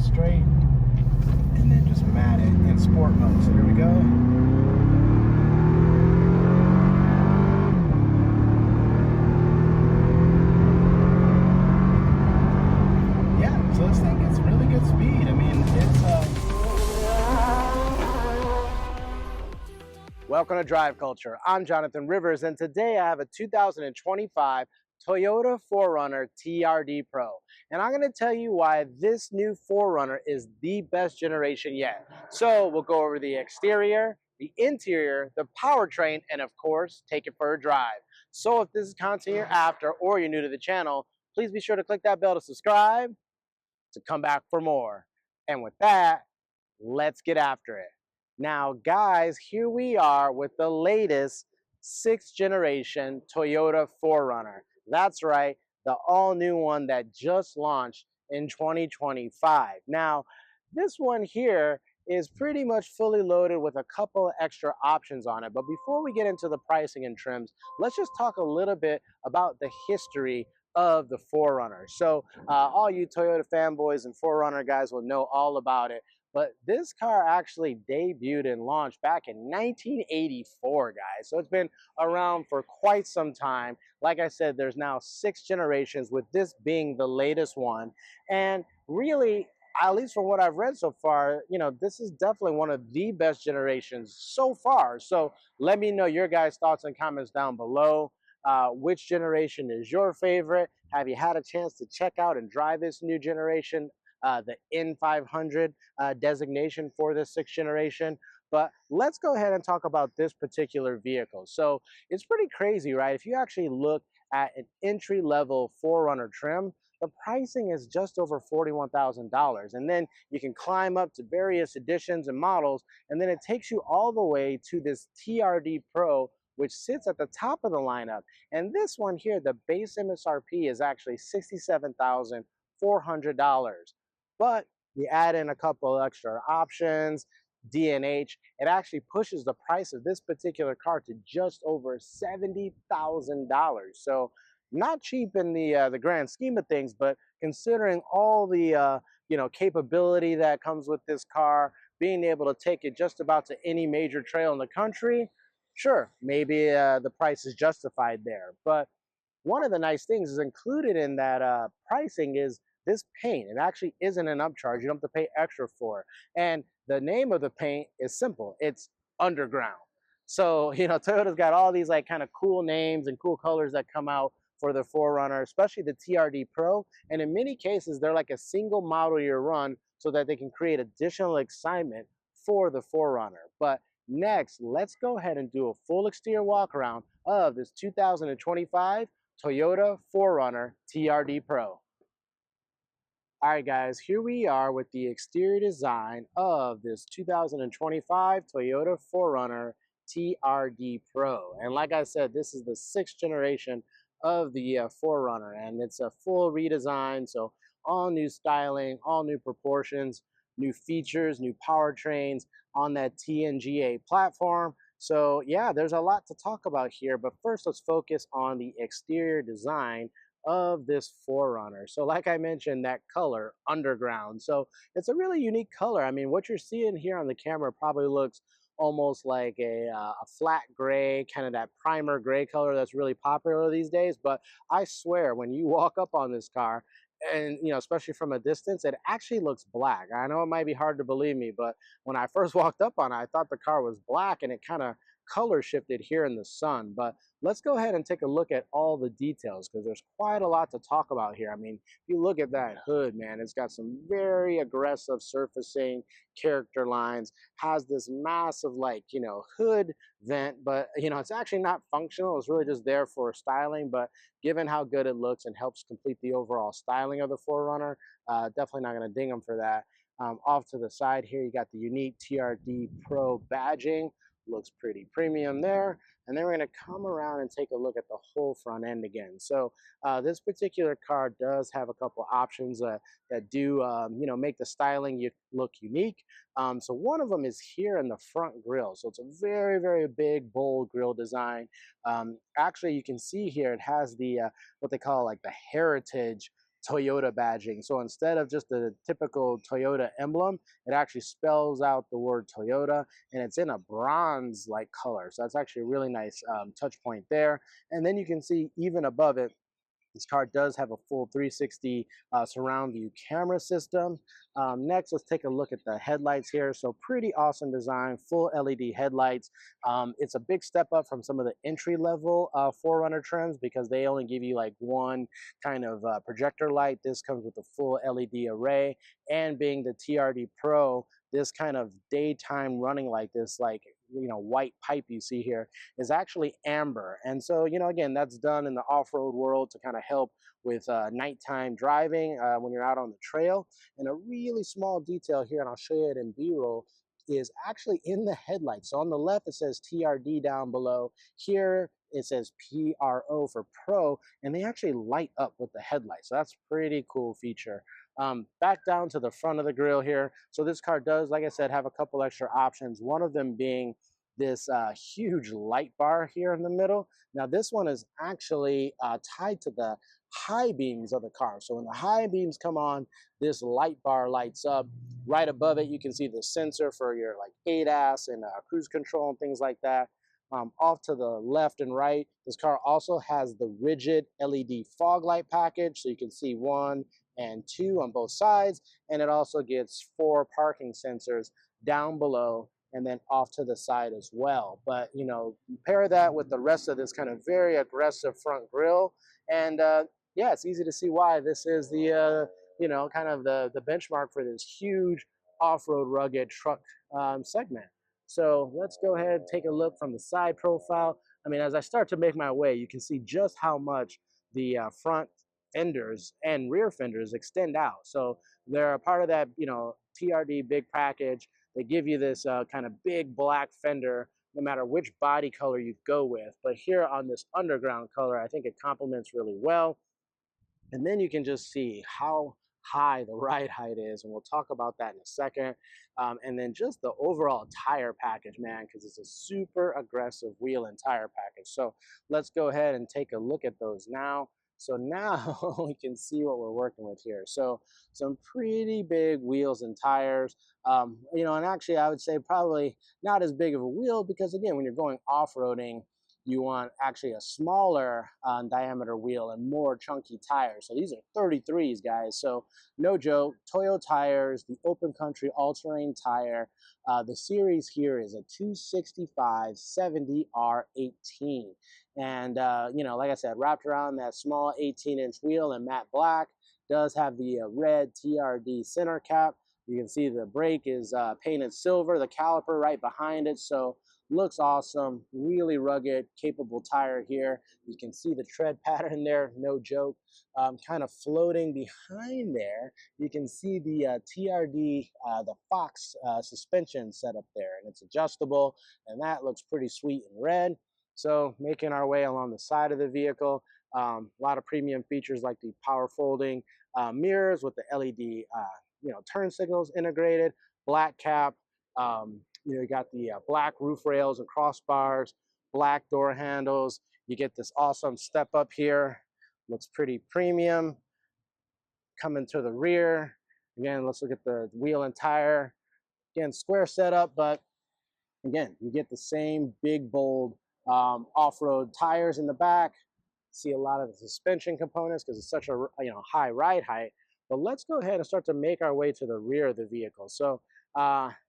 straight, and then just mat it in sport mode. So here we go. Yeah, so this thing gets really good speed. I mean, Welcome to Drive Culture. I'm Jonathan Rivers, and today I have a 2025 Toyota 4Runner TRD Pro. And I'm going to tell you why this new 4Runner is the best generation yet. So we'll go over the exterior, the interior, the powertrain, and of course, take it for a drive. So if this is content you're after or you're new to the channel, please be sure to click that bell to subscribe to come back for more. And with that, let's get after it. Now, guys, here we are with the latest 6th generation Toyota 4Runner. That's right, the all-new one that just launched in 2025. Now, this one here is pretty much fully loaded with a couple of extra options on it. But before we get into the pricing and trims, let's just talk a little bit about the history of the 4Runner. So all you Toyota fanboys and 4Runner guys will know all about it. But this car actually debuted and launched back in 1984, guys. So it's been around for quite some time. Like I said, there's now 6 generations, with this being the latest one. And really, at least from what I've read so far, you know, this is definitely one of the best generations so far. So let me know your guys' thoughts and comments down below. Which generation is your favorite? Have you had a chance to check out and drive this new generation? The N500 designation for this 6th generation. But let's go ahead and talk about this particular vehicle. So it's pretty crazy, right? If you actually look at an entry-level 4Runner trim, the pricing is just over $41,000. And then you can climb up to various editions and models, and then it takes you all the way to this TRD Pro, which sits at the top of the lineup. And this one here, the base MSRP is actually $67,400. But you add in a couple extra options, D&H, it actually pushes the price of this particular car to just over $70,000. So not cheap in the grand scheme of things, but considering all the capability that comes with this car, being able to take it just about to any major trail in the country, sure, maybe the price is justified there. But one of the nice things is included in that pricing is this paint. It actually isn't an upcharge. You don't have to pay extra for it. And the name of the paint is simple. It's underground. So, you know, Toyota's got all these like kind of cool names and cool colors that come out for the 4Runner, especially the TRD Pro. And in many cases, they're like a single model year run so that they can create additional excitement for the 4Runner. But next, let's go ahead and do a full exterior walk around of this 2025 Toyota 4Runner TRD Pro. All right, guys, here we are with the exterior design of this 2025 Toyota 4Runner TRD Pro. And like I said, this is the 6th generation of the 4Runner, and it's a full redesign. So all new styling, all new proportions, new features, new powertrains on that TNGA platform. So yeah, there's a lot to talk about here, but first let's focus on the exterior design of this 4Runner. So like I mentioned, that color, underground. So it's a really unique color. I mean, what you're seeing here on the camera probably looks almost like a flat gray, kind of that primer gray color that's really popular these days. But I swear, when you walk up on this car, and you know, especially from a distance, it actually looks black. I know it might be hard to believe me, but when I first walked up on it, I thought the car was black, and it kind of color shifted here in the sun. But let's go ahead and take a look at all the details, because there's quite a lot to talk about here. I mean, if you look at that hood, man, it's got some very aggressive surfacing, character lines, has this massive, like, you know, hood vent, but you know, it's actually not functional. It's really just there for styling. But given how good it looks and helps complete the overall styling of the 4Runner, definitely not going to ding them for that. Off to the side here, you got the unique TRD Pro badging. Looks pretty premium there. And then we're going to come around and take a look at the whole front end again. So this particular car does have a couple options that do you know, make the styling look unique. So one of them is here in the front grille. So it's a very, very big, bold grille design. Actually, you can see here it has the what they call like the heritage Toyota badging. So instead of just the typical Toyota emblem, it actually spells out the word Toyota, and it's in a bronze like color. So that's actually a really nice touch point there. And then you can see even above it, this car does have a full 360 surround view camera system. Next, let's take a look at the headlights here. So pretty awesome design, full LED headlights. It's a big step up from some of the entry level 4Runner trims because they only give you like one kind of projector light. This comes with a full LED array, and being the TRD Pro, this kind of daytime running like this, like white pipe you see here, is actually amber. And so, again, that's done in the off-road world to kind of help with nighttime driving when you're out on the trail. And a really small detail here, and I'll show you it in B-roll, is actually in the headlights. So on the left, it says TRD down below. Here, it says PRO for Pro, and they actually light up with the headlights. So that's a pretty cool feature. Back down to the front of the grille here. So this car does, like I said, have a couple extra options. One of them being this huge light bar here in the middle. Now this one is actually tied to the high beams of the car. So when the high beams come on, this light bar lights up. Right above it, you can see the sensor for your like ADAS and cruise control and things like that. Off to the left and right, this car also has the rigid LED fog light package, so you can see 1 and 2 on both sides, and it also gets 4 parking sensors down below and then off to the side as well. But pair that with the rest of this kind of very aggressive front grille, and yeah, it's easy to see why this is the kind of the benchmark for this huge off-road rugged truck segment. So let's go ahead and take a look from the side profile. I mean, as I start to make my way, you can see just how much the front fenders and rear fenders extend out. So they're a part of that, TRD big package. They give you this kind of big black fender, no matter which body color you go with. But here on this underground color, I think it complements really well. And then you can just see how high the ride height is, and we'll talk about that in a second. And then just the overall tire package, man, because it's a super aggressive wheel and tire package. So let's go ahead and take a look at those now. So now we can see what we're working with here. So some pretty big wheels and tires, and actually I would say probably not as big of a wheel because again, when you're going off-roading, you want actually a smaller diameter wheel and more chunky tires. So these are 33s, guys. So no joke, Toyo tires, the open country all-terrain tire. The series here is a 265 70R18. And, like I said, wrapped around that small 18-inch wheel in matte black, does have the red TRD center cap. You can see the brake is painted silver, the caliper right behind it. So looks awesome, really rugged, capable tire here. You can see the tread pattern there, no joke. Kind of floating behind there, you can see the TRD, the Fox suspension setup there, and it's adjustable, and that looks pretty sweet in red. So making our way along the side of the vehicle, a lot of premium features like the power folding mirrors with the LED, turn signals integrated, black cap. You got the black roof rails and crossbars, black door handles. You get this awesome step up here. Looks pretty premium. Coming to the rear. Again, let's look at the wheel and tire. Again, square setup, but again, you get the same big, bold off-road tires in the back. See a lot of the suspension components because it's such a high ride height. But let's go ahead and start to make our way to the rear of the vehicle. So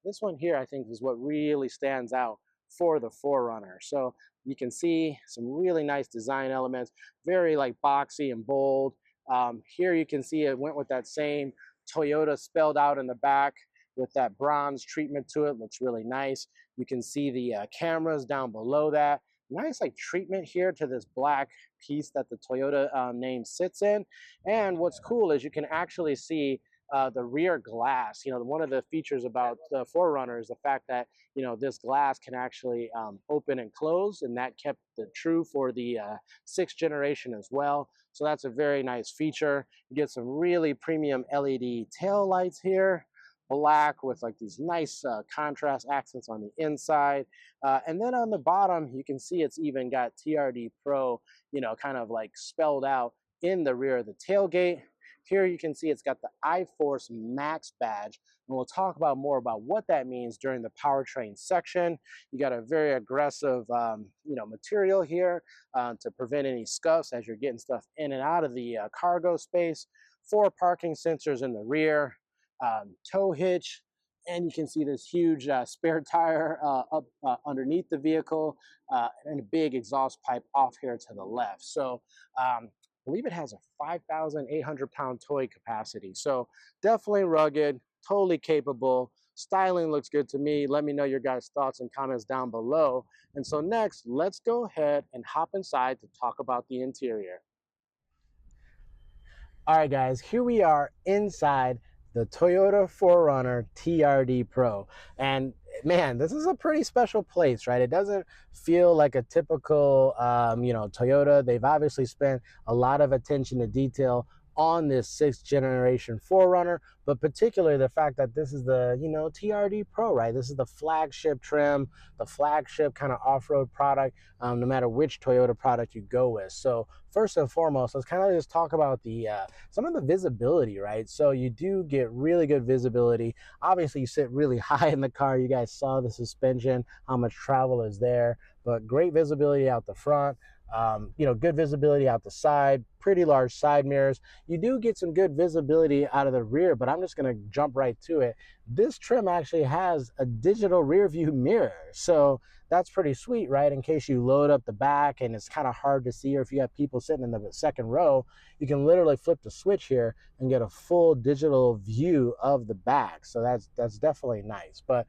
this one here, I think, is what really stands out for the 4Runner. So you can see some really nice design elements, very like boxy and bold. Here you can see it went with that same Toyota spelled out in the back with that bronze treatment to it. Looks really nice. You can see the cameras down below that. Nice like treatment here to this black piece that the Toyota name sits in. And what's cool is you can actually see the rear glass. One of the features about the 4Runner is the fact that this glass can actually open and close, and that kept the true for the 6th generation as well. So that's a very nice feature. You get some really premium LED tail lights here, black with like these nice contrast accents on the inside. And then on the bottom, you can see it's even got TRD Pro, kind of like spelled out in the rear of the tailgate. Here you can see it's got the iForce Max badge, and we'll talk about more about what that means during the powertrain section. You got a very aggressive, material here to prevent any scuffs as you're getting stuff in and out of the cargo space. 4 parking sensors in the rear, tow hitch, and you can see this huge spare tire up underneath the vehicle, and a big exhaust pipe off here to the left. So I believe it has a 5,800-pound towing capacity. So definitely rugged, totally capable. Styling looks good to me. Let me know your guys' thoughts and comments down below. And so next, let's go ahead and hop inside to talk about the interior. All right, guys, here we are inside the Toyota 4Runner TRD Pro. And man, this is a pretty special place, right? It doesn't feel like a typical, Toyota. They've obviously spent a lot of attention to detail on this 6th generation 4Runner, but particularly the fact that this is the, TRD Pro, right? This is the flagship trim, the flagship kind of off-road product, no matter which Toyota product you go with. So first and foremost, let's kind of just talk about the some of the visibility, right? So you do get really good visibility. Obviously, you sit really high in the car. You guys saw the suspension, how much travel is there, but great visibility out the front. Good visibility out the side, pretty large side mirrors. You do get some good visibility out of the rear, but I'm just going to jump right to it. This trim actually has a digital rear view mirror. So that's pretty sweet, right? In case you load up the back and it's kind of hard to see, or if you have people sitting in the second row, you can literally flip the switch here and get a full digital view of the back. So that's definitely nice. But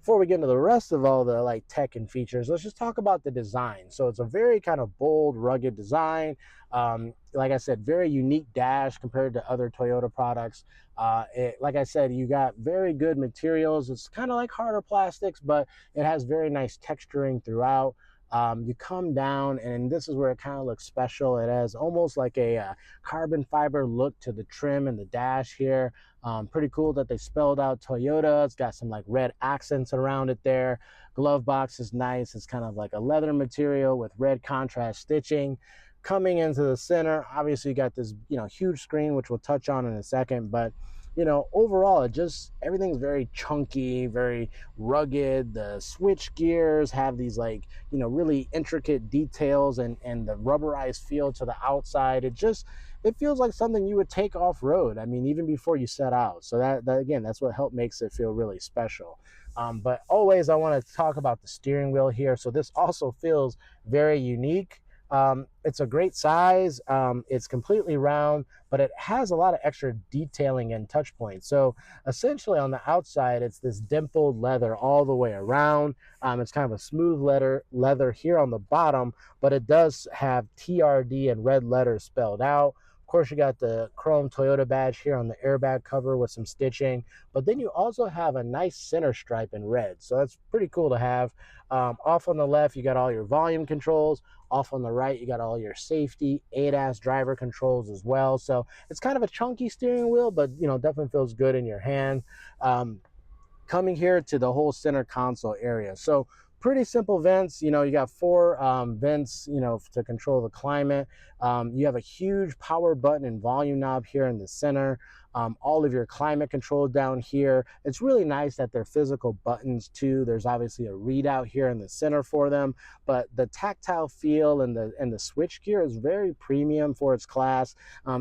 before we get into the rest of all the tech and features, let's just talk about the design. So it's a very kind of bold, rugged design. Like I said, very unique dash compared to other Toyota products. Like I said, you got very good materials. It's kind of like harder plastics, but it has very nice texturing throughout. You come down, and this is where it kind of looks special. It has almost like a carbon fiber look to the trim and the dash here. Pretty cool that they spelled out Toyota. It's got some red accents around it there. Glove box is nice. It's kind of like a leather material with red contrast stitching. Coming into the center, obviously you got this huge screen, which we'll touch on in a second, but overall everything's very chunky, very rugged. The switch gears have these really intricate details, and the rubberized feel to the outside. It feels like something you would take off road. I mean, even before you set out. So that again, that's what makes it feel really special. But always I want to talk about the steering wheel here. So this also feels very unique. It's a great size. It's completely round, but it has a lot of extra detailing and touch points. So essentially on the outside, it's this dimpled leather all the way around. It's kind of a smooth leather here on the bottom, but it does have TRD and red letters spelled out. Of course, you got the chrome Toyota badge here on the airbag cover with some stitching, but then you also have a nice center stripe in red. So that's pretty cool to have. Off on the left, you got all your volume controls. Off on the right, you got all your safety, ADAS driver controls as well. So it's kind of a chunky steering wheel, but definitely feels good in your hand. Coming here to the whole center console area. So pretty simple vents. You got 4 vents, to control the climate. You have a huge power button and volume knob here in the center. All of your climate controls down here. It's really nice that they're physical buttons too. There's obviously a readout here in the center for them, but the tactile feel and the switch gear is very premium for its class.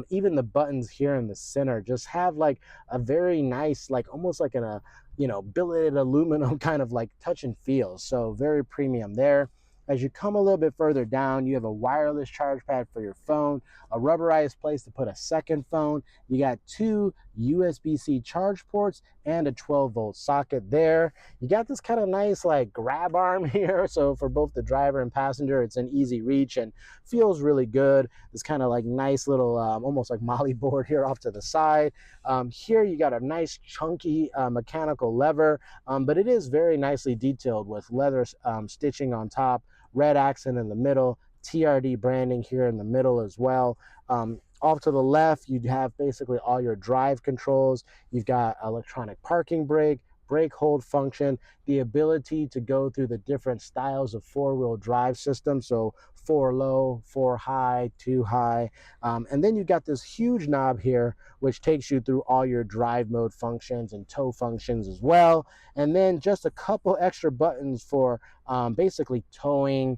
Even the buttons here in the center just have a very nice, almost like a billet aluminum kind of touch and feel. So very premium there. As you come a little bit further down, you have a wireless charge pad for your phone, a rubberized place to put a second phone. You got 2 USB-C charge ports and a 12-volt socket there. You got this kind of nice grab arm here. So for both the driver and passenger, it's an easy reach and feels really good. This kind of nice little, almost like molly board here off to the side. Here you got a nice chunky mechanical lever, but it is very nicely detailed with leather stitching on top, red accent in the middle, TRD branding here in the middle as well. Off to the left, you'd have basically all your drive controls. You've got electronic parking brake hold function, the ability to go through the different styles of 4-wheel drive system. So four low, four high, two high. And then you got this huge knob here, which takes you through all your drive mode functions and tow functions as well. And then just a couple extra buttons for basically towing,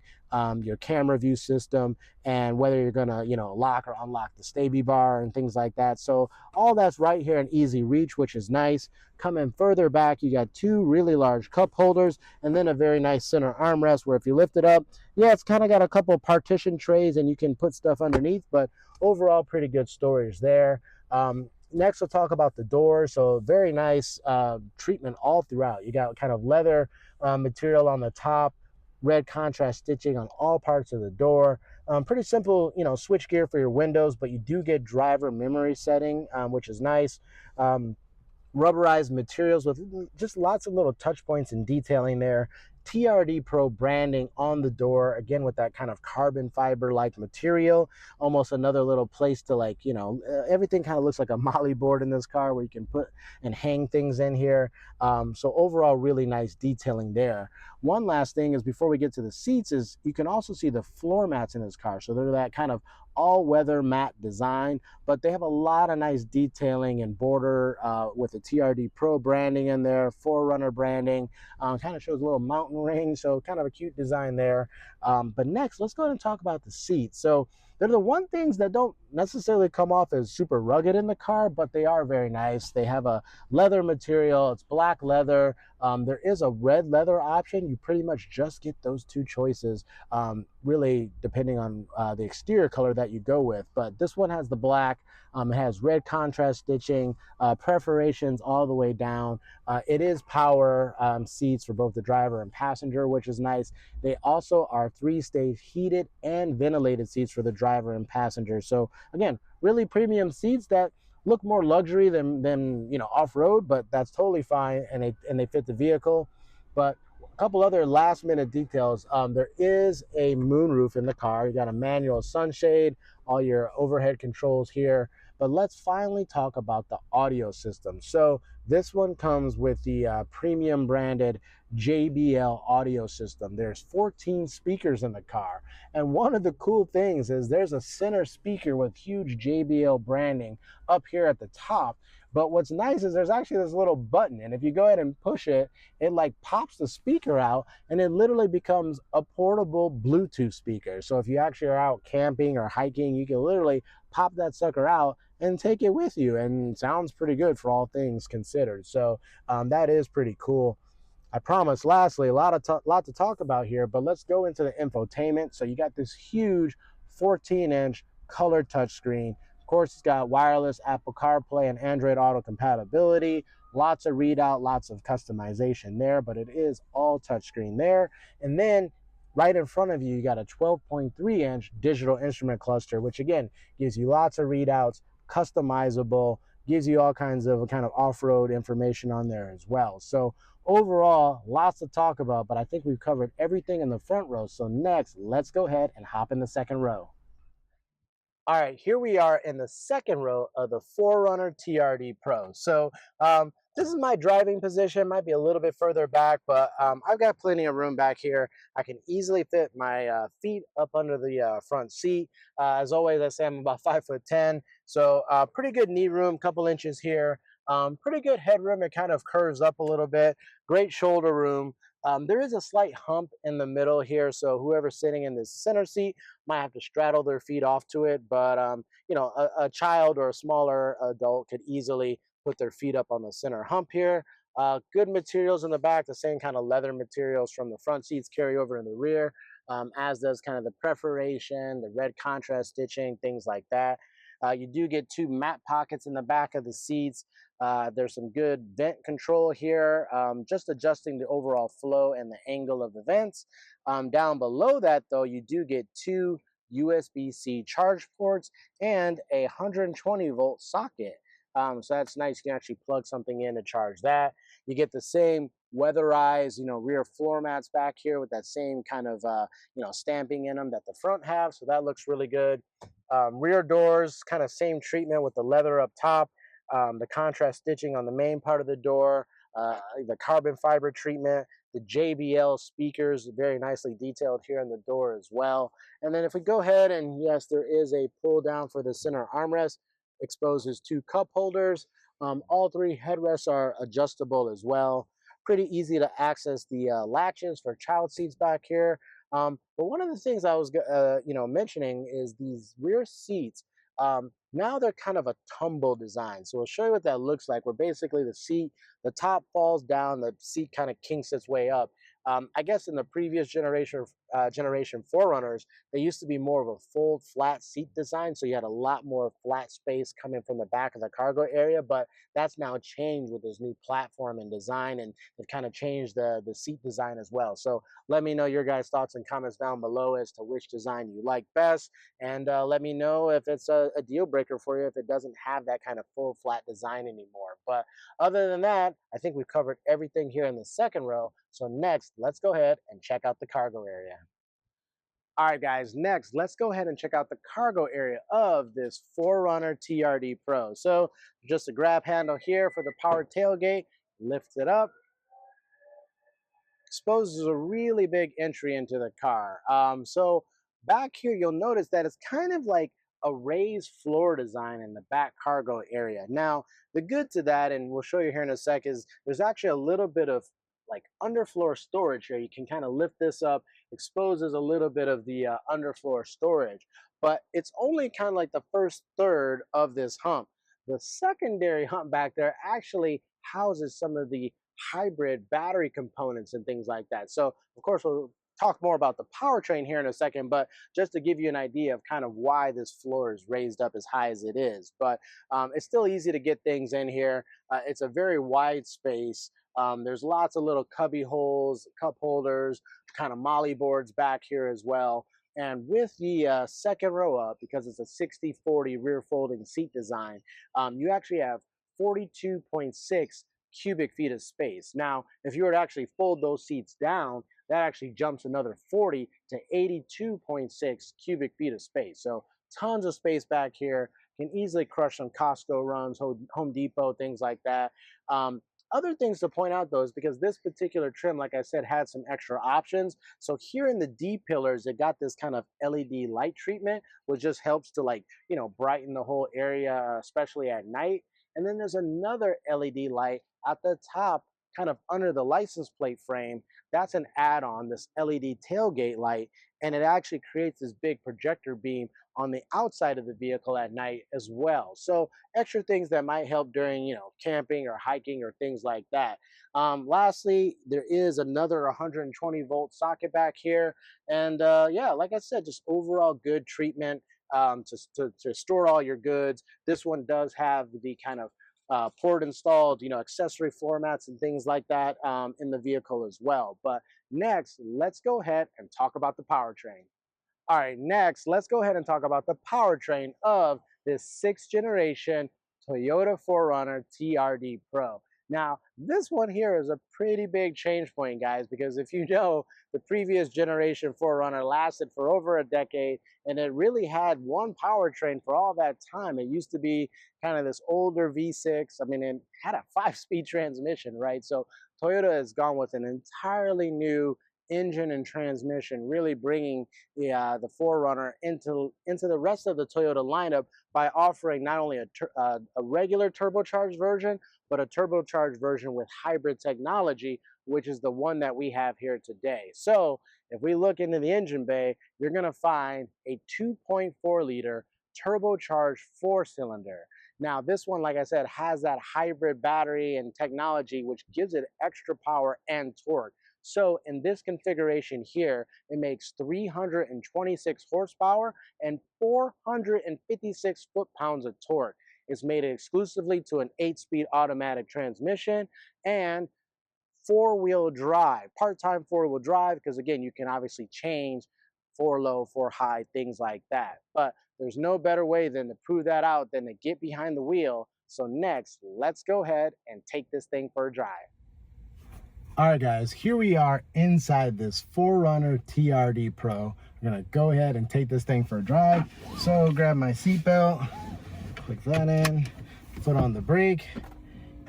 your camera view system, and whether you're gonna, lock or unlock the staby bar and things like that. So all that's right here in easy reach, which is nice. Coming further back, you got two really large cup holders and then a very nice center armrest where if you lift it up, yeah, it's kind of got a couple partition trays and you can put stuff underneath, but overall pretty good storage there. Next, we'll talk about the doors. So very nice treatment all throughout. You got kind of leather material on the top, red contrast stitching on all parts of the door. Pretty simple, switch gear for your windows, but you do get driver memory setting, which is nice. Rubberized materials with just lots of little touch points and detailing there. TRD Pro branding on the door, again with that kind of carbon fiber like material, almost another little place to everything kind of looks like a molly board in this car where you can put and hang things in here. So overall, really nice detailing there. One last thing is before we get to the seats is you can also see the floor mats in this car. So they're that kind of all-weather matte design, but they have a lot of nice detailing and border with the TRD Pro branding in there, 4Runner branding, kind of shows a little mountain range, so kind of a cute design there. But next, let's go ahead and talk about the seats. So they're the one things that don't necessarily come off as super rugged in the car, but they are very nice. They have a leather material, it's black leather. There is a red leather option. You pretty much just get those two choices, really depending on the exterior color that you go with. But this one has the black. It has red contrast stitching, perforations all the way down. It is power seats for both the driver and passenger, which is nice. They also are three-stage heated and ventilated seats for the driver and passenger. So again, really premium seats that look more luxury than off-road, but that's totally fine, and they fit the vehicle. But a couple other last minute details. There is a moonroof in the car. You got a manual sunshade, all your overhead controls here. But let's finally talk about the audio system. So this one comes with the premium branded JBL audio system. There's 14 speakers in the car. And one of the cool things is there's a center speaker with huge JBL branding up here at the top. But what's nice is there's actually this little button, and if you go ahead and push it, it like pops the speaker out and it literally becomes a portable Bluetooth speaker. So if you actually are out camping or hiking, you can literally pop that sucker out and take it with you, and sounds pretty good for all things considered. So that is pretty cool. I promise, lastly, a lot to talk about here, but let's go into the infotainment. So you got this huge 14-inch color touchscreen. Of course, it's got wireless Apple CarPlay and Android Auto compatibility. Lots of readout, lots of customization there, but it is all touchscreen there. And then right in front of you, you got a 12.3-inch digital instrument cluster, which again gives you lots of readouts, customizable, gives you all kinds of kind of off-road information on there as well. So overall, lots to talk about, but I think we've covered everything in the front row. So next, let's go ahead and hop in the second row. All right, here we are in the second row of the 4Runner TRD Pro. So this is my driving position, might be a little bit further back, but I've got plenty of room back here. I can easily fit my feet up under the front seat. As always, I say I'm about 5'10", so pretty good knee room, couple inches here. Pretty good headroom, it kind of curves up a little bit. Great shoulder room. There is a slight hump in the middle here, so whoever's sitting in this center seat might have to straddle their feet off to it, but a child or a smaller adult could easily put their feet up on the center hump here. Good materials in the back, the same kind of leather materials from the front seats carry over in the rear, as does kind of the perforation, the red contrast stitching, things like that. You do get two matte pockets in the back of the seats. There's some good vent control here, just adjusting the overall flow and the angle of the vents. Down below that, though, you do get two USB-C charge ports and a 120-volt socket. So that's nice. You can actually plug something in to charge that. You get the same weatherized, rear floor mats back here with that same kind of, stamping in them that the front have. So that looks really good. Rear doors, kind of same treatment with the leather up top, the contrast stitching on the main part of the door, the carbon fiber treatment. The JBL speakers, very nicely detailed here in the door as well. And then if we go ahead and yes, there is a pull down for the center armrest, exposes 2 cup holders. All 3 headrests are adjustable as well. Pretty easy to access the latches for child seats back here. But one of the things I was, mentioning is these rear seats. Now they're kind of a tumble design. So I'll show you what that looks like. Where basically the top falls down, the seat kind of kinks its way up. I guess in the previous generation 4Runners, they used to be more of a full flat seat design, so you had a lot more flat space coming from the back of the cargo area. But that's now changed with this new platform and design, and they've kind of changed the seat design as well. So let me know your guys' thoughts and comments down below as to which design you like best, and let me know if it's a deal breaker for you if it doesn't have that kind of full flat design anymore. But other than that, I think we've covered everything here in the second row. So next, let's go ahead and check out the cargo area. All right, guys, next, let's go ahead and check out the cargo area of this 4Runner TRD Pro. So just a grab handle here for the power tailgate, lift it up, exposes a really big entry into the car. So back here, you'll notice that it's kind of like a raised floor design in the back cargo area. Now, the good to that, and we'll show you here in a sec, is there's actually a little bit of like underfloor storage here. You can kind of lift this up, exposes a little bit of the underfloor storage, but it's only kind of like the first third of this hump. The secondary hump back there actually houses some of the hybrid battery components and things like that. So of course we'll talk more about the powertrain here in a second, but just to give you an idea of kind of why this floor is raised up as high as it is. But it's still easy to get things in here. It's a very wide space. There's lots of little cubby holes, cup holders, kind of molly boards back here as well. And with the second row up, because it's a 60-40 rear folding seat design, you actually have 42.6 cubic feet of space. Now, if you were to actually fold those seats down, that actually jumps another 40 to 82.6 cubic feet of space. So tons of space back here. Can easily crush some Costco runs, Home Depot, things like that. Other things to point out though is because this particular trim, like I said, had some extra options. So here in the D pillars, it got this kind of LED light treatment, which just helps to brighten the whole area, especially at night. And then there's another LED light at the top, kind of under the license plate frame. That's an add-on, this LED tailgate light, and it actually creates this big projector beam on the outside of the vehicle at night as well. So extra things that might help during, camping or hiking or things like that. Lastly, there is another 120 volt socket back here. And yeah, like I said, just overall good treatment to store all your goods. This one does have the kind of port installed, accessory floor mats and things like that in the vehicle as well. But next, let's go ahead and talk about the powertrain. All right, next, let's go ahead and talk about the powertrain of this 6th generation Toyota 4Runner TRD Pro. Now, this one here is a pretty big change point, guys, because if you know, the previous generation 4Runner lasted for over a decade, and it really had one powertrain for all that time. It used to be kind of this older V6. I mean, it had a 5-speed transmission, right? So Toyota has gone with an entirely new engine and transmission, really bringing the 4Runner into the rest of the Toyota lineup by offering not only a regular turbocharged version, but a turbocharged version with hybrid technology, which is the one that we have here today. So if we look into the engine bay, you're going to find a 2.4 liter turbocharged 4-cylinder. Now, this one, like I said, has that hybrid battery and technology, which gives it extra power and torque. So in this configuration here, it makes 326 horsepower and 456 foot-pounds of torque. It's made exclusively to an 8-speed automatic transmission and 4-wheel drive, part-time 4-wheel drive, because again, you can obviously change 4 low, 4 high, things like that. But there's no better way than to prove that out than to get behind the wheel. So next, let's go ahead and take this thing for a drive. All right, guys, here we are inside this 4Runner TRD Pro. We're gonna go ahead and take this thing for a drive. So grab my seatbelt, click that in, foot on the brake,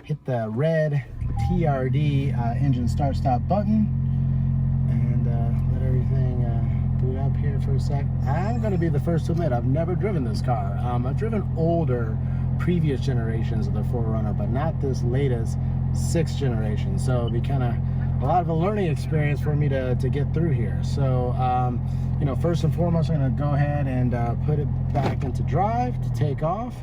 hit the red TRD engine start stop button, and let everything boot up here for a sec. I'm going to be the first to admit I've never driven this car. I've driven older previous generations of the 4Runner, but not this latest 6th generation, so it'll be kind of a lot of a learning experience for me to get through here. So you know, first and foremost, I'm going to go ahead and put it back into drive to take off.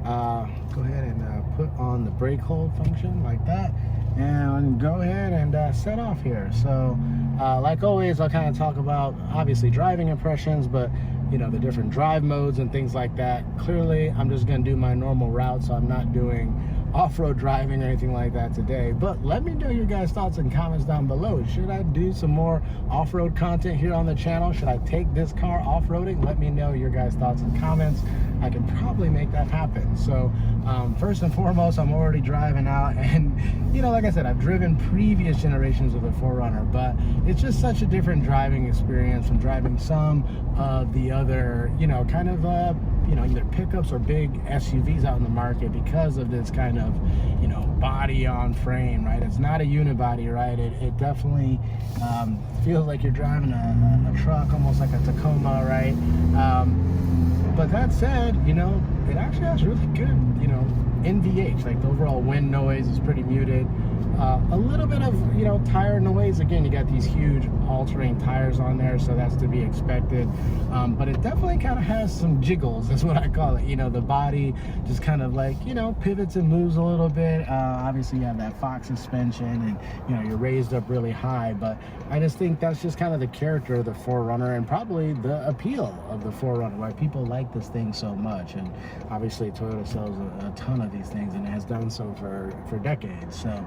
Go ahead and put on the brake hold function like that, and go ahead and set off here. So like always, I'll kind of talk about obviously driving impressions, but you know, the different drive modes and things like that. Clearly I'm just going to do my normal route, so I'm not doing off-road driving or anything like that today. But let me know your guys' thoughts and comments down below. Should I do some more off-road content here on the channel? Should I take this car off-roading? Let me know your guys' thoughts and comments. I can probably make that happen. So first and foremost, I'm already driving out, and you know, like I said, I've driven previous generations of the 4Runner, but it's just such a different driving experience from driving some of the other, you know, kind of you know, either pickups or big SUVs out in the market, because of this kind of, you know, body on frame, right? It's not a unibody, right? It definitely feels like you're driving a truck, almost like a Tacoma, right? But that said, you know, it actually has really good, you know, NVH. Like the overall wind noise is pretty muted. A little bit of, you know, tire noise. Again, you got these huge all-terrain tires on there, so that's to be expected. But it definitely kind of has some jiggles, is what I call it. You know, the body just kind of like, you know, pivots and moves a little bit. Obviously, you have that Fox suspension, and you know, you're raised up really high. But I just think that's just kind of the character of the 4Runner, and probably the appeal of the 4Runner, why people like this thing so much. And obviously, Toyota sells a ton of these things, and it has done so for decades. So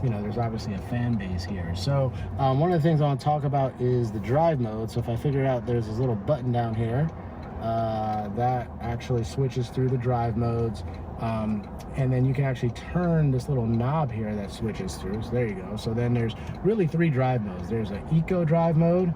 you know, there's obviously a fan base here. So one of the things I want to talk about is the drive mode. So if I figure out there's this little button down here that actually switches through the drive modes, and then you can actually turn this little knob here that switches through. So there you go. So then there's really 3 drive modes. There's an eco drive mode,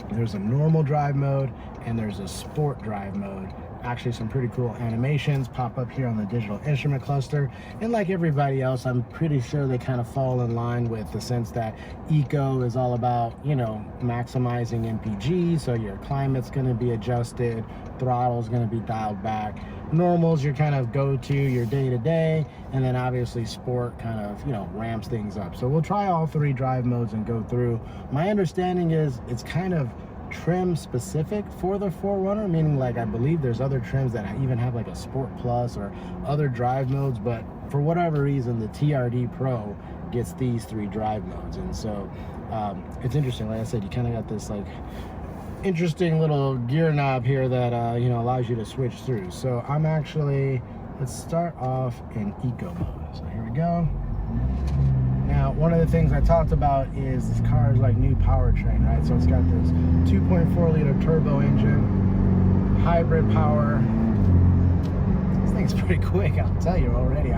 there's a normal drive mode, and there's a sport drive mode. Actually, some pretty cool animations pop up here on the digital instrument cluster, and like everybody else, I'm pretty sure they kind of fall in line with the sense that eco is all about, you know, maximizing MPG, so your climate's going to be adjusted, throttle's going to be dialed back, normal's your kind of go-to, your day-to-day, and then obviously sport kind of, you know, ramps things up. So we'll try all 3 drive modes and go through. My understanding is it's kind of trim specific for the 4Runner, meaning like I believe there's other trims that even have like a Sport Plus or other drive modes, but for whatever reason the TRD Pro gets these 3 drive modes. And so it's interesting, like I said, you kind of got this like interesting little gear knob here that you know, allows you to switch through. So I'm actually, let's start off in eco mode. So here we go. Now, one of the things I talked about is this car is like new powertrain, right? So it's got this 2.4 liter turbo engine, hybrid power. This thing's pretty quick, I'll tell you already.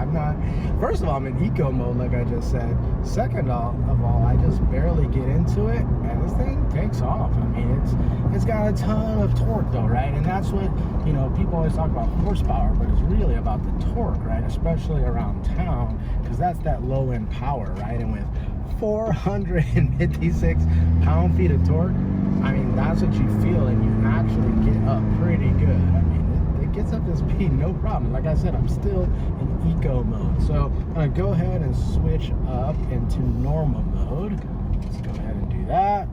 First of all, I'm in eco mode, like I just said. Second of all, I just barely get into it, and this thing takes off. I mean, it's got a ton of torque though, right? And that's what, you know, people always talk about horsepower, but it's really about the torque, right? Especially around town, because that's that low end power, right? And with 456 pound-feet of torque, I mean, that's what you feel, and you actually get up pretty good. I mean, it gets up to speed, no problem. Like I said, I'm still in eco mode. So I'm gonna go ahead and switch up into normal mode. Let's go ahead and do that.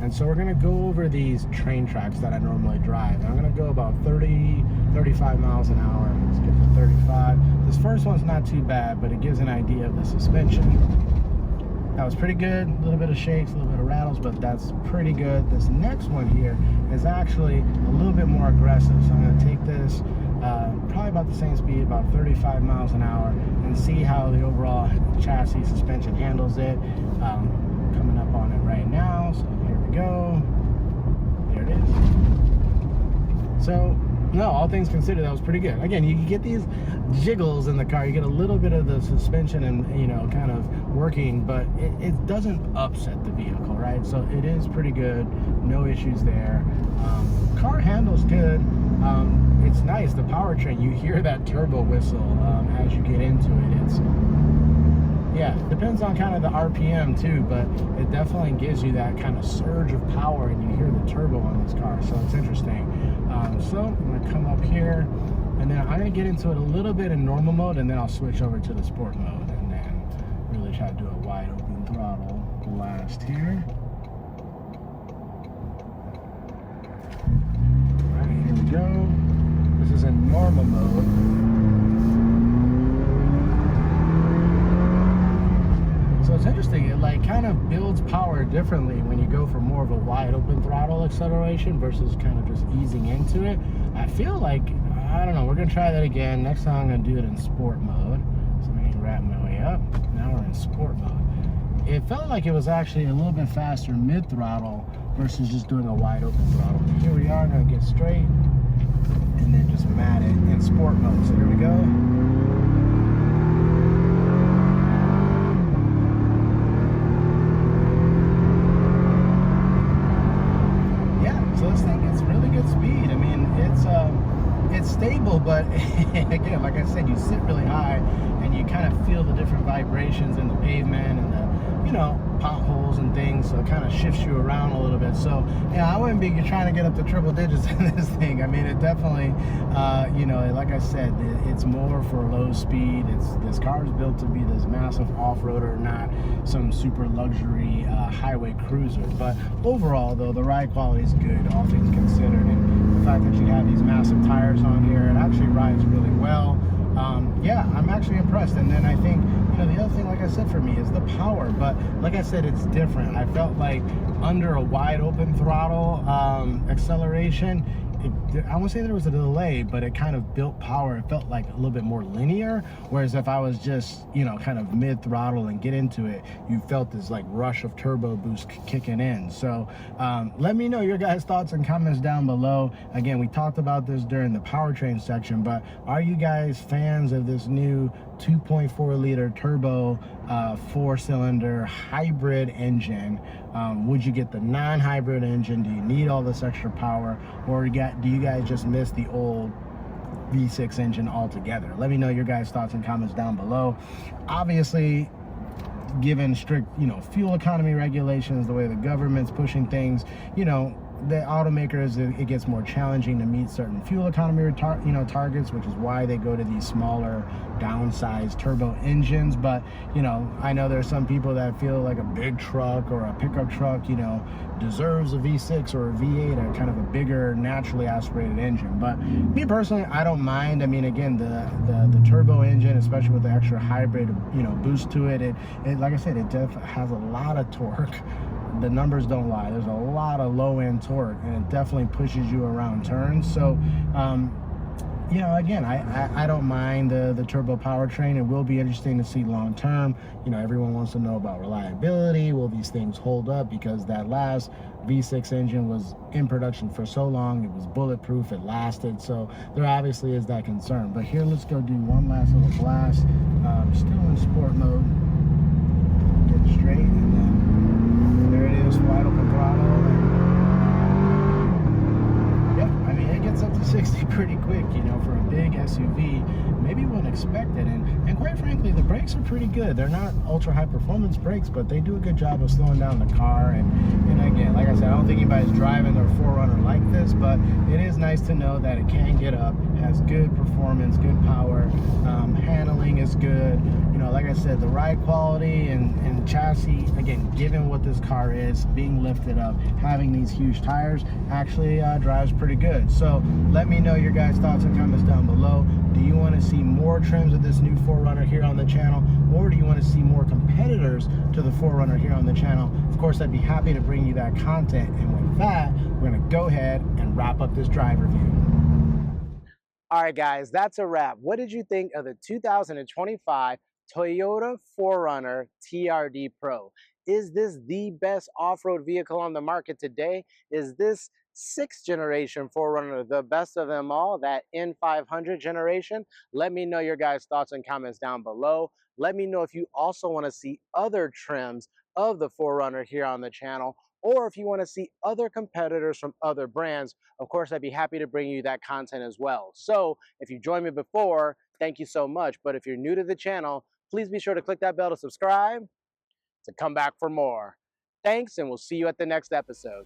And so we're gonna go over these train tracks that I normally drive. I'm gonna go about 30, 35 miles an hour. Let's get to 35. This first one's not too bad, but it gives an idea of the suspension. That was pretty good. A little bit of shakes, a little bit of rattles, but that's pretty good. This next one here is actually a little bit more aggressive. So I'm gonna take this probably about the same speed, about 35 miles an hour, and see how the overall chassis suspension handles it. Coming up on it right now, so here we go. There it is. So, no, all things considered, that was pretty good. Again, you get these jiggles in the car, you get a little bit of the suspension and, you know, kind of working, but it doesn't upset the vehicle, right? So it is pretty good, no issues there. Car handles good. It's nice, the powertrain, you hear that turbo whistle as you get into it. depends on kind of the RPM too, but it definitely gives you that kind of surge of power, and you hear the turbo on this car, so it's interesting. So I'm gonna come up here, and then I'm gonna get into it a little bit in normal mode, and then I'll switch over to the sport mode, and then really try to do a wide open throttle blast here. All right, here we go. This is in normal mode. So it's interesting, it like kind of builds power differently when you go for more of a wide open throttle acceleration versus kind of just easing into it. I feel like, I don't know, we're gonna try that again. Next time I'm gonna do it in sport mode. So I'm gonna wrap my way up. Now we're in sport mode. It felt like it was actually a little bit faster mid throttle versus just doing a wide open throttle. But here we are, gonna get straight and then just mat it in sport mode. So here we go. So this thing gets really good speed. I mean, it's stable, but again, like I said, you sit really high and you kind of feel the different vibrations in the pavement and the, you know, potholes and things. So it kind of shifts you around a little bit. So yeah, I wouldn't be trying to get up to triple digits in this thing. I mean, it definitely, you know, like I said, it's more for low speed. This car is built to be this massive off-roader, not some super luxury highway cruiser. But overall, though, the ride quality is good, all things considered, and the fact that you have these massive tires on here, it actually rides really well. Yeah, I'm actually impressed. And then I think, you know, the other thing, like I said, for me is the power. But like I said, it's different. I felt like under a wide open throttle acceleration, I won't say there was a delay, but it kind of built power. It felt like a little bit more linear. Whereas if I was just, you know, kind of mid throttle and get into it, you felt this like rush of turbo boost kicking in. So let me know your guys' thoughts and comments down below. Again, we talked about this during the powertrain section, but are you guys fans of this new 2.4 liter turbo 4-cylinder hybrid engine? Would you get the non-hybrid engine? Do you need all this extra power, or do you guys just miss the old V6 engine altogether? Let me know your guys' thoughts and comments down below. Obviously, given strict, you know, fuel economy regulations, the way the government's pushing things, you know, the automakers, it gets more challenging to meet certain fuel economy targets, which is why they go to these smaller downsized turbo engines. But you know, I know there's some people that feel like a big truck or a pickup truck, you know, deserves a V6 or a V8 or kind of a bigger naturally aspirated engine. But me personally, I don't mind. I mean, again, the turbo engine, especially with the extra hybrid, you know, boost to it, it like I said, it has a lot of torque. The numbers don't lie. There's a lot of low-end torque, and it definitely pushes you around turns. So you know, again, I don't mind the turbo powertrain. It will be interesting to see long term. You know, everyone wants to know about reliability. Will these things hold up? Because that last V6 engine was in production for so long, it was bulletproof, it lasted. So there obviously is that concern. But here, let's go do one last little blast. Still in sport mode. Get straight, and then there it is, wide open throttle. And yeah, I mean, it gets up to 60 pretty quick, you know, for a big SUV. Maybe you wouldn't expect it. And quite frankly, the brakes are pretty good. They're not ultra high performance brakes, but they do a good job of slowing down the car. And again, like I said, I don't think anybody's driving their 4Runner like this, but it is nice to know that it can get up, has good performance, good power, handling is good. You know, like I said, the ride quality and chassis, again, given what this car is, being lifted up, having these huge tires, actually drives pretty good. So let me know your guys' thoughts and comments down below. Do you want to see more trims of this new 4Runner here on the channel, or do you want to see more competitors to the 4Runner here on the channel? Of course, I'd be happy to bring you that content. And with that, we're going to go ahead and wrap up this drive review. All right, guys, that's a wrap. What did you think of the 2025 Toyota 4Runner TRD Pro? Is this the best off-road vehicle on the market today? Is this 6th generation 4Runner the best of them all, that N500 generation? Let me know your guys' thoughts and comments down below. Let me know if you also want to see other trims of the 4Runner here on the channel, or if you want to see other competitors from other brands. Of course, I'd be happy to bring you that content as well. So if you joined me before, thank you so much. But if you're new to the channel, Please be sure to click that bell to subscribe, to come back for more. Thanks, and we'll see you at the next episode.